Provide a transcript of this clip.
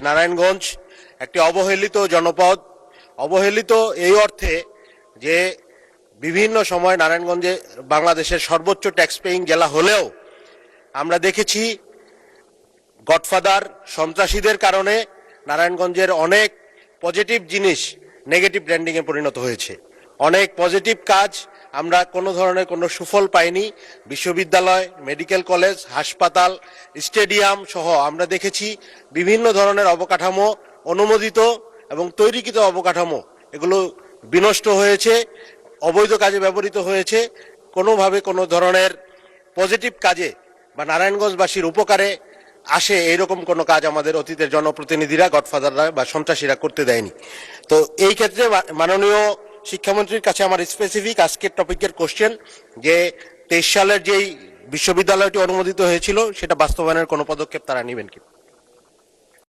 নারায়ণগঞ্জ একটি অবহেলিত জনপদ। অবহেলিত এই অর্থে যে বিভিন্ন সময় নারায়ণগঞ্জে বাংলাদেশের সর্বোচ্চ ট্যাক্স পেইং জেলা হলেও আমরা দেখেছি গডফাদার সন্ত্রাসীদের কারণে নারায়ণগঞ্জের অনেক পজিটিভ জিনিস নেগেটিভ ব্র্যান্ডিংয়ে পরিণত হয়েছে। অনেক পজিটিভ কাজ আমরা কোনো ধরনের কোনো সুফল পাইনি। বিশ্ববিদ্যালয়, মেডিকেল কলেজ, হাসপাতাল, স্টেডিয়াম সহ আমরা দেখেছি বিভিন্ন ধরনের অবকাঠামো, অনুমোদিত এবং তৈরিকৃত অবকাঠামো এগুলো বিনষ্ট হয়েছে, অবৈধ কাজে ব্যবহৃত হয়েছে। কোনোভাবে কোনো ধরনের পজিটিভ কাজে বা নারায়ণগঞ্জবাসীর উপকারে আসে এইরকম কোনো কাজ আমাদের অতীতের জনপ্রতিনিধিরা, গডফাদাররা বা সন্ত্রাসীরা করতে দেয়নি। তো এই ক্ষেত্রে মাননীয় শিক্ষামন্ত্রীর কাছে আমার স্পেসিফিক আজকের টপিকের কোশ্চেন যে 23 সালের যেই বিশ্ববিদ্যালয়টি অনুমোদিত হয়েছিল সেটা বাস্তবায়নের কোনো পদক্ষেপ তারা নেবেন কি?